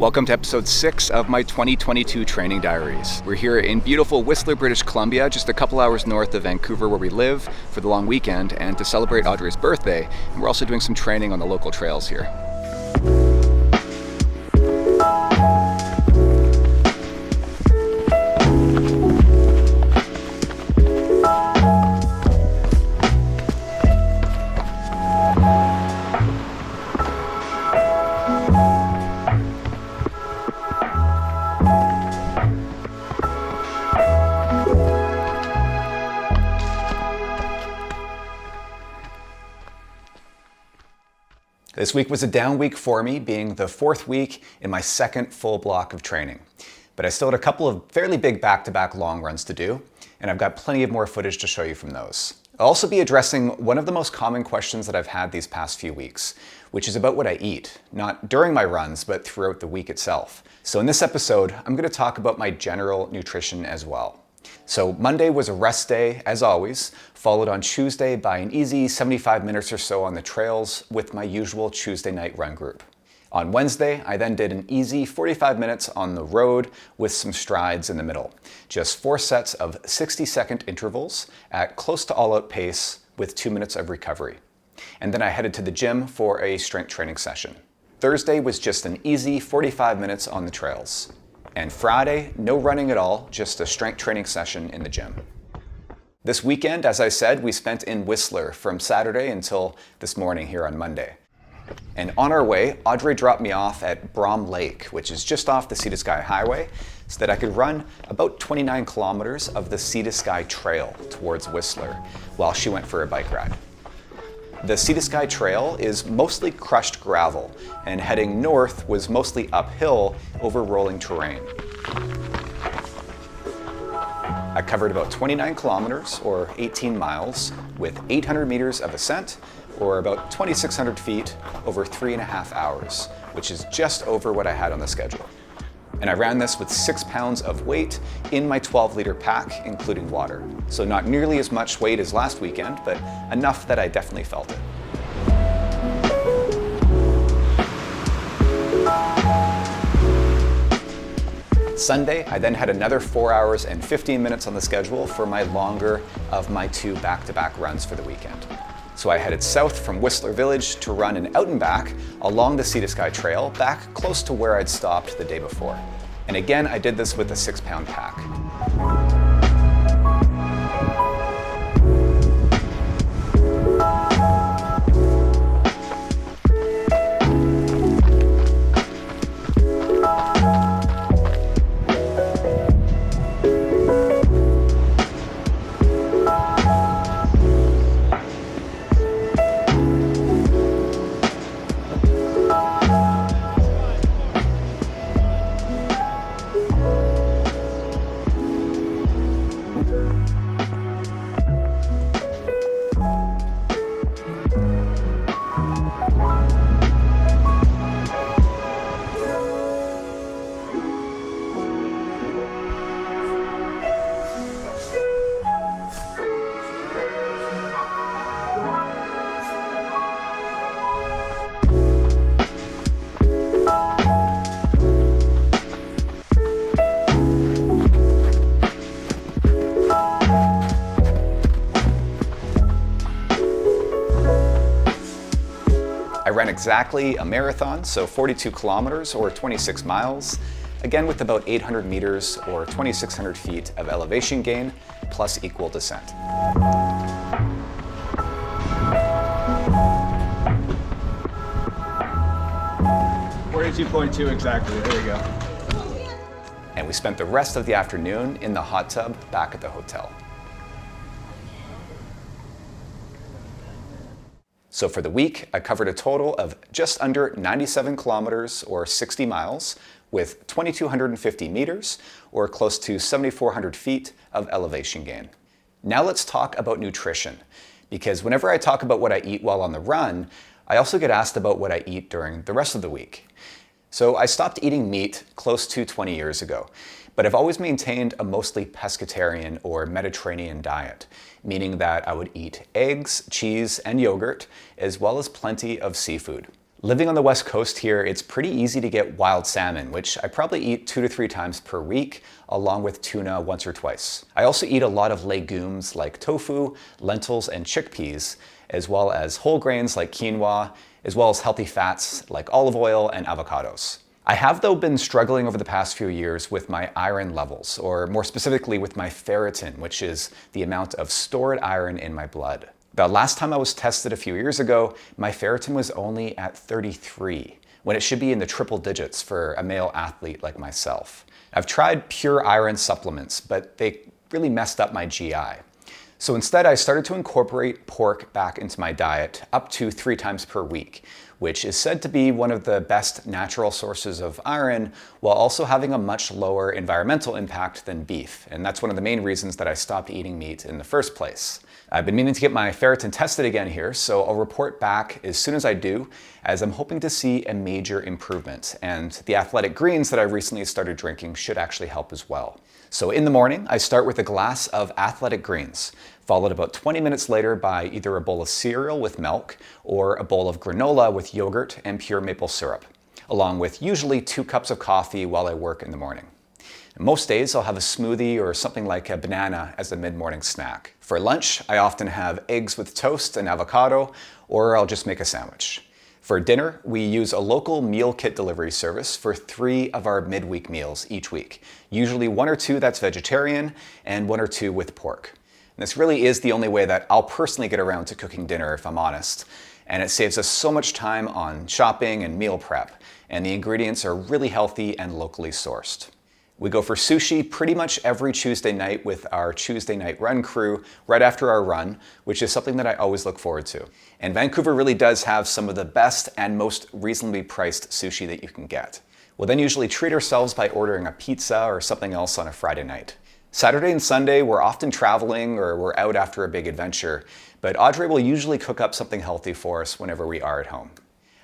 Welcome to episode 6 of my 2022 Training Diaries. We're here in beautiful Whistler, British Columbia, just a couple hours north of Vancouver where we live for the long weekend and to celebrate Audrey's birthday. And we're also doing some training on the local trails here. This week was a down week for me, being the 4th week in my 2nd full block of training. But I still had a couple of fairly big back-to-back long runs to do, and I've got plenty of more footage to show you from those. I'll also be addressing one of the most common questions that I've had these past few weeks, which is about what I eat, not during my runs, but throughout the week itself. So in this episode, I'm going to talk about my general nutrition as well. So Monday was a rest day, as always, followed on Tuesday by an easy 75 minutes or so on the trails with my usual Tuesday night run group. On Wednesday, I then did an easy 45 minutes on the road with some strides in the middle. Just 4 sets of 60-second intervals at close to all-out pace with 2 minutes of recovery. And then I headed to the gym for a strength training session. Thursday was just an easy 45 minutes on the trails. And Friday, no running at all, just a strength training session in the gym. This weekend, as I said, we spent in Whistler from Saturday until this morning here on Monday. And on our way, Audrey dropped me off at Brom Lake, which is just off the Sea to Sky Highway, so that I could run about 29 kilometers of the Sea to Sky Trail towards Whistler while she went for a bike ride. The Sea to Sky Trail is mostly crushed gravel, and heading north was mostly uphill over rolling terrain. I covered about 29 kilometers, or 18 miles, with 800 meters of ascent, or about 2,600 feet over 3.5 hours, which is just over what I had on the schedule. And I ran this with 6 pounds of weight in my 12-liter pack, including water. So not nearly as much weight as last weekend, but enough that I definitely felt it. Sunday, I then had another 4 hours and 15 minutes on the schedule for my longer of my 2 back-to-back runs for the weekend. So I headed south from Whistler Village to run an out and back along the Sea to Sky Trail back close to where I'd stopped the day before. And again, I did this with a 6-pound pack. I ran exactly a marathon, so 42 kilometers or 26 miles, again with about 800 meters or 2,600 feet of elevation gain plus equal descent. 42.2 exactly, there we go. And we spent the rest of the afternoon in the hot tub back at the hotel. So for the week, I covered a total of just under 97 kilometers or 60 miles with 2,250 meters or close to 7,400 feet of elevation gain. Now let's talk about nutrition, because whenever I talk about what I eat while on the run, I also get asked about what I eat during the rest of the week. So I stopped eating meat close to 20 years ago, but I've always maintained a mostly pescatarian or Mediterranean diet, meaning that I would eat eggs, cheese, and yogurt, as well as plenty of seafood. Living on the West Coast here, it's pretty easy to get wild salmon, which I probably eat 2 to 3 times per week, along with tuna once or twice. I also eat a lot of legumes like tofu, lentils, and chickpeas, as well as whole grains like quinoa, as well as healthy fats like olive oil and avocados. I have, though, been struggling over the past few years with my iron levels, or more specifically with my ferritin, which is the amount of stored iron in my blood. The last time I was tested a few years ago, my ferritin was only at 33, when it should be in the triple digits for a male athlete like myself. I've tried pure iron supplements, but they really messed up my GI. So instead, I started to incorporate pork back into my diet up to 3 times per week, which is said to be one of the best natural sources of iron, while also having a much lower environmental impact than beef. And that's one of the main reasons that I stopped eating meat in the first place. I've been meaning to get my ferritin tested again here, so I'll report back as soon as I do, as I'm hoping to see a major improvement. And the athletic greens that I recently started drinking should actually help as well. So in the morning, I start with a glass of athletic greens, followed about 20 minutes later by either a bowl of cereal with milk or a bowl of granola with yogurt and pure maple syrup, along with usually 2 cups of coffee while I work in the morning. Most days I'll have a smoothie or something like a banana as a mid-morning snack. For lunch, I often have eggs with toast and avocado, or I'll just make a sandwich. For dinner, we use a local meal kit delivery service for 3 of our midweek meals each week. Usually 1 or 2 that's vegetarian and 1 or 2 with pork. And this really is the only way that I'll personally get around to cooking dinner, if I'm honest. And it saves us so much time on shopping and meal prep, and the ingredients are really healthy and locally sourced. We go for sushi pretty much every Tuesday night with our Tuesday night run crew right after our run, which is something that I always look forward to. And Vancouver really does have some of the best and most reasonably priced sushi that you can get. We'll then usually treat ourselves by ordering a pizza or something else on a Friday night. Saturday and Sunday, we're often traveling or we're out after a big adventure, but Audrey will usually cook up something healthy for us whenever we are at home.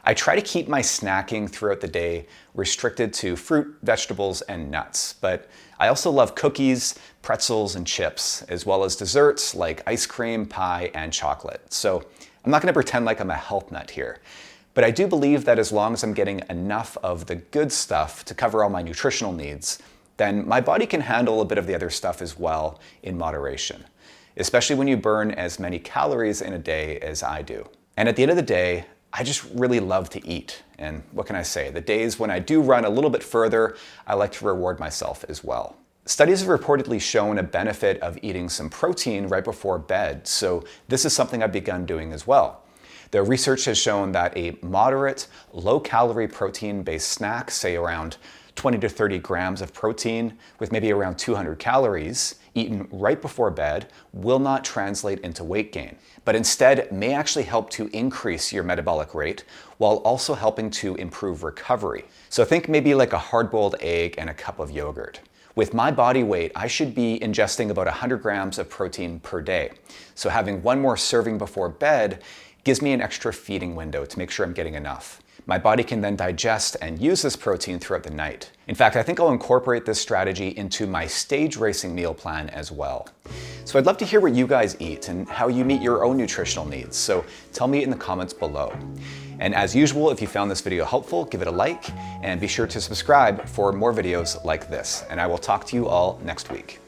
I try to keep my snacking throughout the day restricted to fruit, vegetables, and nuts, but I also love cookies, pretzels, and chips, as well as desserts like ice cream, pie, and chocolate. So I'm not going to pretend like I'm a health nut here, but I do believe that as long as I'm getting enough of the good stuff to cover all my nutritional needs, then my body can handle a bit of the other stuff as well in moderation, especially when you burn as many calories in a day as I do. And at the end of the day, I just really love to eat. And what can I say? The days when I do run a little bit further, I like to reward myself as well. Studies have reportedly shown a benefit of eating some protein right before bed, so this is something I've begun doing as well. The research has shown that a moderate, low-calorie protein-based snack, say around 20 to 30 grams of protein with maybe around 200 calories, eaten right before bed, will not translate into weight gain, but instead may actually help to increase your metabolic rate while also helping to improve recovery. So think maybe like a hard-boiled egg and a cup of yogurt. With my body weight, I should be ingesting about 100 grams of protein per day. So having 1 more serving before bed gives me an extra feeding window to make sure I'm getting enough. My body can then digest and use this protein throughout the night. In fact, I think I'll incorporate this strategy into my stage racing meal plan as well. So I'd love to hear what you guys eat and how you meet your own nutritional needs, so tell me in the comments below. And as usual, if you found this video helpful, give it a like and be sure to subscribe for more videos like this. And I will talk to you all next week.